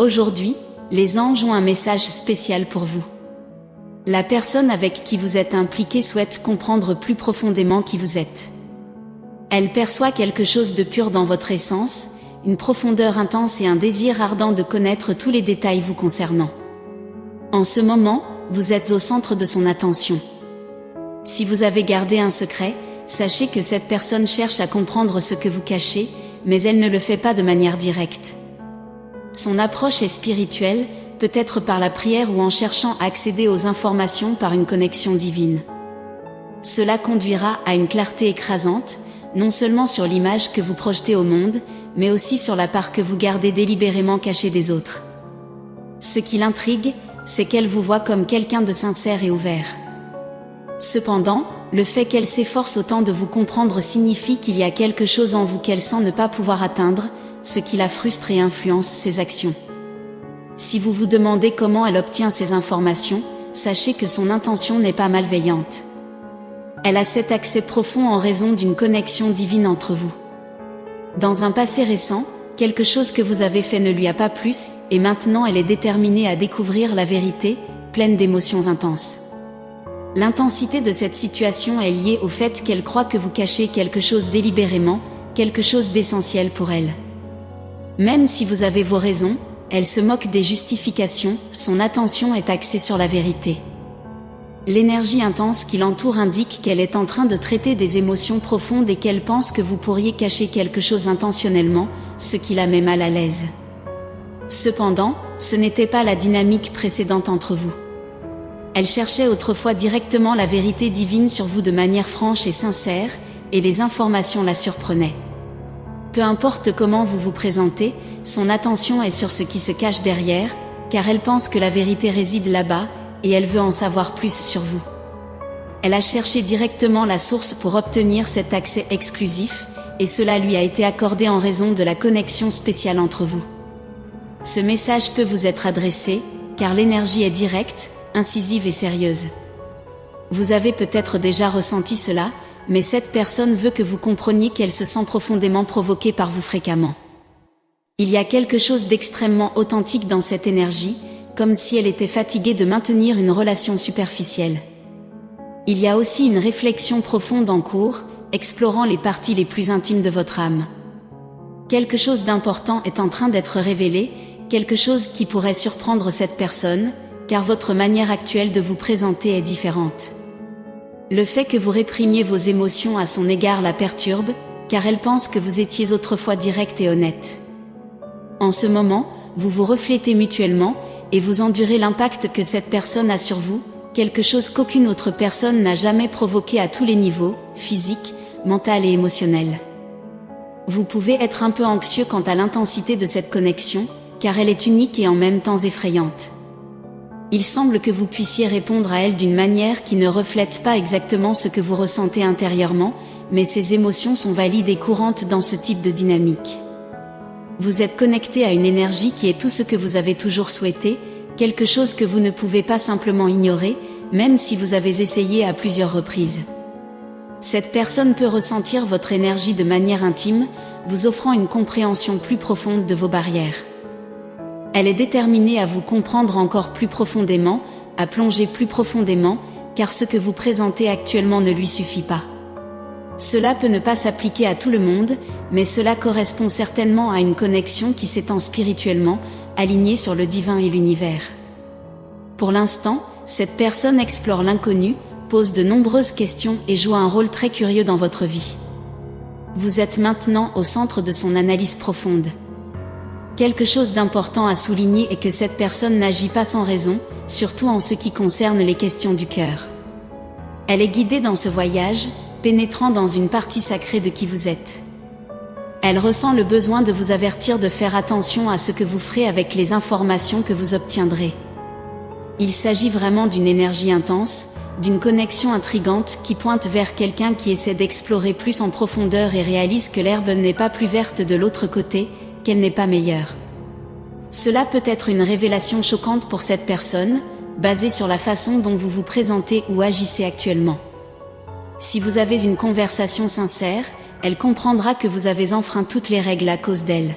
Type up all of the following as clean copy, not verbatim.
Aujourd'hui, les anges ont un message spécial pour vous. La personne avec qui vous êtes impliqué souhaite comprendre plus profondément qui vous êtes. Elle perçoit quelque chose de pur dans votre essence, une profondeur intense et un désir ardent de connaître tous les détails vous concernant. En ce moment, vous êtes au centre de son attention. Si vous avez gardé un secret, sachez que cette personne cherche à comprendre ce que vous cachez, mais elle ne le fait pas de manière directe. Son approche est spirituelle, peut-être par la prière ou en cherchant à accéder aux informations par une connexion divine. Cela conduira à une clarté écrasante, non seulement sur l'image que vous projetez au monde, mais aussi sur la part que vous gardez délibérément cachée des autres. Ce qui l'intrigue, c'est qu'elle vous voit comme quelqu'un de sincère et ouvert. Cependant, le fait qu'elle s'efforce autant de vous comprendre signifie qu'il y a quelque chose en vous qu'elle sent ne pas pouvoir atteindre, ce qui la frustre et influence ses actions. Si vous vous demandez comment elle obtient ces informations, sachez que son intention n'est pas malveillante. Elle a cet accès profond en raison d'une connexion divine entre vous. Dans un passé récent, quelque chose que vous avez fait ne lui a pas plu, et maintenant elle est déterminée à découvrir la vérité, pleine d'émotions intenses. L'intensité de cette situation est liée au fait qu'elle croit que vous cachez quelque chose délibérément, quelque chose d'essentiel pour elle. Même si vous avez vos raisons, elle se moque des justifications, son attention est axée sur la vérité. L'énergie intense qui l'entoure indique qu'elle est en train de traiter des émotions profondes et qu'elle pense que vous pourriez cacher quelque chose intentionnellement, ce qui la met mal à l'aise. Cependant, ce n'était pas la dynamique précédente entre vous. Elle cherchait autrefois directement la vérité divine sur vous de manière franche et sincère, et les informations la surprenaient. Peu importe comment vous vous présentez, son attention est sur ce qui se cache derrière, car elle pense que la vérité réside là-bas, et elle veut en savoir plus sur vous. Elle a cherché directement la source pour obtenir cet accès exclusif, et cela lui a été accordé en raison de la connexion spéciale entre vous. Ce message peut vous être adressé, car l'énergie est directe, incisive et sérieuse. Vous avez peut-être déjà ressenti cela, mais cette personne veut que vous compreniez qu'elle se sent profondément provoquée par vous fréquemment. Il y a quelque chose d'extrêmement authentique dans cette énergie, comme si elle était fatiguée de maintenir une relation superficielle. Il y a aussi une réflexion profonde en cours, explorant les parties les plus intimes de votre âme. Quelque chose d'important est en train d'être révélé, quelque chose qui pourrait surprendre cette personne, car votre manière actuelle de vous présenter est différente. Le fait que vous réprimiez vos émotions à son égard la perturbe, car elle pense que vous étiez autrefois direct et honnête. En ce moment, vous vous reflétez mutuellement, et vous endurez l'impact que cette personne a sur vous, quelque chose qu'aucune autre personne n'a jamais provoqué à tous les niveaux, physique, mental et émotionnel. Vous pouvez être un peu anxieux quant à l'intensité de cette connexion, car elle est unique et en même temps effrayante. Il semble que vous puissiez répondre à elle d'une manière qui ne reflète pas exactement ce que vous ressentez intérieurement, mais ces émotions sont valides et courantes dans ce type de dynamique. Vous êtes connecté à une énergie qui est tout ce que vous avez toujours souhaité, quelque chose que vous ne pouvez pas simplement ignorer, même si vous avez essayé à plusieurs reprises. Cette personne peut ressentir votre énergie de manière intime, vous offrant une compréhension plus profonde de vos barrières. Elle est déterminée à vous comprendre encore plus profondément, à plonger plus profondément, car ce que vous présentez actuellement ne lui suffit pas. Cela peut ne pas s'appliquer à tout le monde, mais cela correspond certainement à une connexion qui s'étend spirituellement, alignée sur le divin et l'univers. Pour l'instant, cette personne explore l'inconnu, pose de nombreuses questions et joue un rôle très curieux dans votre vie. Vous êtes maintenant au centre de son analyse profonde. Quelque chose d'important à souligner est que cette personne n'agit pas sans raison, surtout en ce qui concerne les questions du cœur. Elle est guidée dans ce voyage, pénétrant dans une partie sacrée de qui vous êtes. Elle ressent le besoin de vous avertir de faire attention à ce que vous ferez avec les informations que vous obtiendrez. Il s'agit vraiment d'une énergie intense, d'une connexion intrigante qui pointe vers quelqu'un qui essaie d'explorer plus en profondeur et réalise que l'herbe n'est pas plus verte de l'autre côté, qu'elle n'est pas meilleure. Cela peut être une révélation choquante pour cette personne, basée sur la façon dont vous vous présentez ou agissez actuellement. Si vous avez une conversation sincère, elle comprendra que vous avez enfreint toutes les règles à cause d'elle.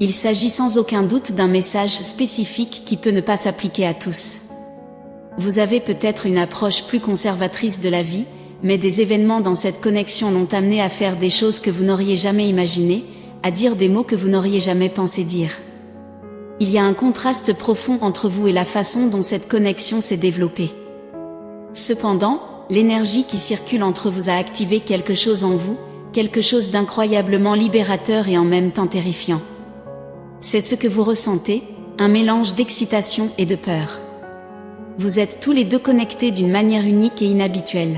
Il s'agit sans aucun doute d'un message spécifique qui peut ne pas s'appliquer à tous. Vous avez peut-être une approche plus conservatrice de la vie, mais des événements dans cette connexion l'ont amené à faire des choses que vous n'auriez jamais imaginées, à dire des mots que vous n'auriez jamais pensé dire. Il y a un contraste profond entre vous et la façon dont cette connexion s'est développée. Cependant, l'énergie qui circule entre vous a activé quelque chose en vous, quelque chose d'incroyablement libérateur et en même temps terrifiant. C'est ce que vous ressentez, un mélange d'excitation et de peur. Vous êtes tous les deux connectés d'une manière unique et inhabituelle.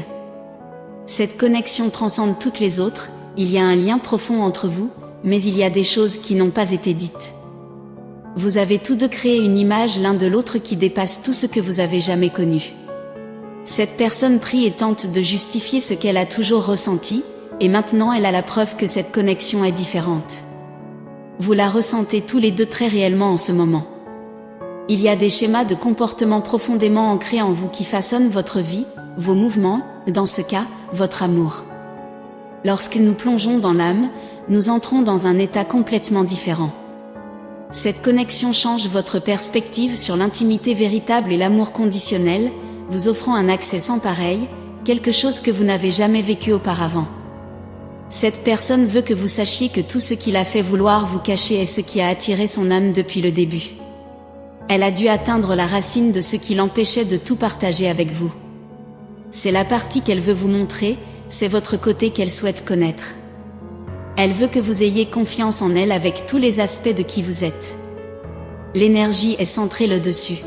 Cette connexion transcende toutes les autres, il y a un lien profond entre vous, mais il y a des choses qui n'ont pas été dites. Vous avez tous deux créé une image l'un de l'autre qui dépasse tout ce que vous avez jamais connu. Cette personne prie et tente de justifier ce qu'elle a toujours ressenti, et maintenant elle a la preuve que cette connexion est différente. Vous la ressentez tous les deux très réellement en ce moment. Il y a des schémas de comportement profondément ancrés en vous qui façonnent votre vie, vos mouvements, dans ce cas, votre amour. Lorsque nous plongeons dans l'âme, nous entrons dans un état complètement différent. Cette connexion change votre perspective sur l'intimité véritable et l'amour conditionnel, vous offrant un accès sans pareil, quelque chose que vous n'avez jamais vécu auparavant. Cette personne veut que vous sachiez que tout ce qui l'a fait vouloir vous cacher est ce qui a attiré son âme depuis le début. Elle a dû atteindre la racine de ce qui l'empêchait de tout partager avec vous. C'est la partie qu'elle veut vous montrer, c'est votre côté qu'elle souhaite connaître. Elle veut que vous ayez confiance en elle avec tous les aspects de qui vous êtes. L'énergie est centrée là-dessus.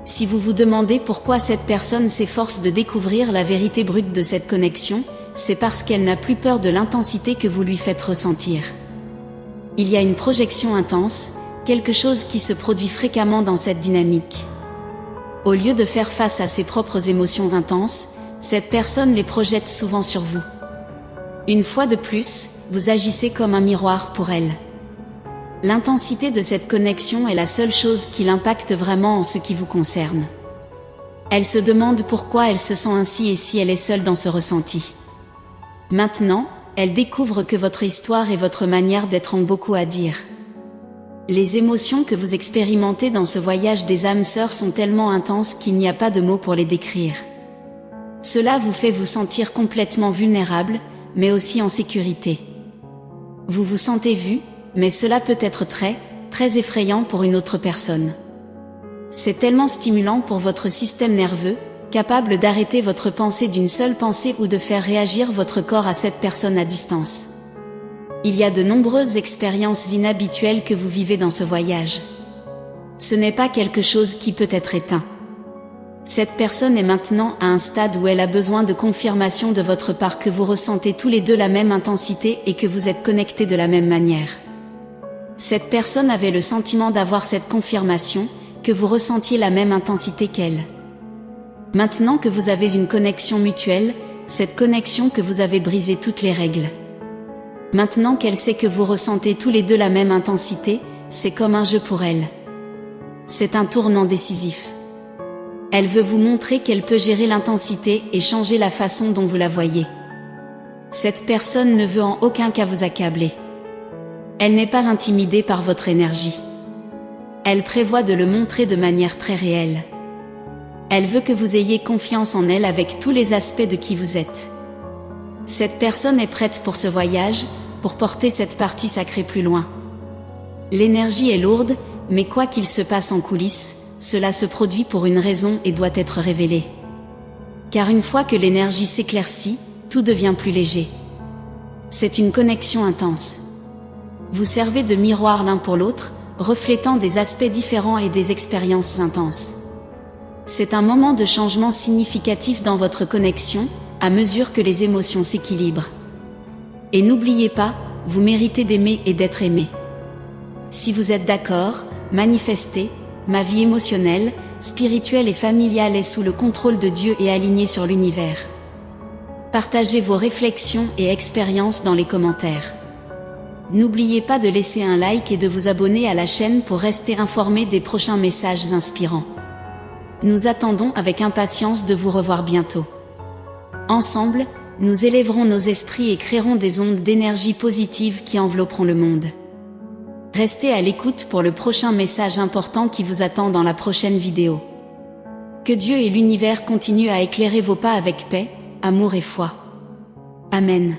Si vous vous demandez pourquoi cette personne s'efforce de découvrir la vérité brute de cette connexion, c'est parce qu'elle n'a plus peur de l'intensité que vous lui faites ressentir. Il y a une projection intense, quelque chose qui se produit fréquemment dans cette dynamique. Au lieu de faire face à ses propres émotions intenses, cette personne les projette souvent sur vous. Une fois de plus, vous agissez comme un miroir pour elle. L'intensité de cette connexion est la seule chose qui l'impacte vraiment en ce qui vous concerne. Elle se demande pourquoi elle se sent ainsi et si elle est seule dans ce ressenti. Maintenant, elle découvre que votre histoire et votre manière d'être ont beaucoup à dire. Les émotions que vous expérimentez dans ce voyage des âmes sœurs sont tellement intenses qu'il n'y a pas de mots pour les décrire. Cela vous fait vous sentir complètement vulnérable, mais aussi en sécurité. Vous vous sentez vu, mais cela peut être très effrayant pour une autre personne. C'est tellement stimulant pour votre système nerveux, capable d'arrêter votre pensée d'une seule pensée ou de faire réagir votre corps à cette personne à distance. Il y a de nombreuses expériences inhabituelles que vous vivez dans ce voyage. Ce n'est pas quelque chose qui peut être éteint. Cette personne est maintenant à un stade où elle a besoin de confirmation de votre part que vous ressentez tous les deux la même intensité et que vous êtes connectés de la même manière. Cette personne avait le sentiment d'avoir cette confirmation, que vous ressentiez la même intensité qu'elle. Maintenant que vous avez une connexion mutuelle, cette connexion que vous avez brisé toutes les règles. Maintenant qu'elle sait que vous ressentez tous les deux la même intensité, c'est comme un jeu pour elle. C'est un tournant décisif. Elle veut vous montrer qu'elle peut gérer l'intensité et changer la façon dont vous la voyez. Cette personne ne veut en aucun cas vous accabler. Elle n'est pas intimidée par votre énergie. Elle prévoit de le montrer de manière très réelle. Elle veut que vous ayez confiance en elle avec tous les aspects de qui vous êtes. Cette personne est prête pour ce voyage, pour porter cette partie sacrée plus loin. L'énergie est lourde, mais quoi qu'il se passe en coulisses, cela se produit pour une raison et doit être révélé. Car une fois que l'énergie s'éclaircit, tout devient plus léger. C'est une connexion intense. Vous servez de miroir l'un pour l'autre, reflétant des aspects différents et des expériences intenses. C'est un moment de changement significatif dans votre connexion, à mesure que les émotions s'équilibrent. Et n'oubliez pas, vous méritez d'aimer et d'être aimé. Si vous êtes d'accord, manifestez, ma vie émotionnelle, spirituelle et familiale est sous le contrôle de Dieu et alignée sur l'univers. Partagez vos réflexions et expériences dans les commentaires. N'oubliez pas de laisser un like et de vous abonner à la chaîne pour rester informé des prochains messages inspirants. Nous attendons avec impatience de vous revoir bientôt. Ensemble, nous élèverons nos esprits et créerons des ondes d'énergie positive qui envelopperont le monde. Restez à l'écoute pour le prochain message important qui vous attend dans la prochaine vidéo. Que Dieu et l'univers continuent à éclairer vos pas avec paix, amour et foi. Amen.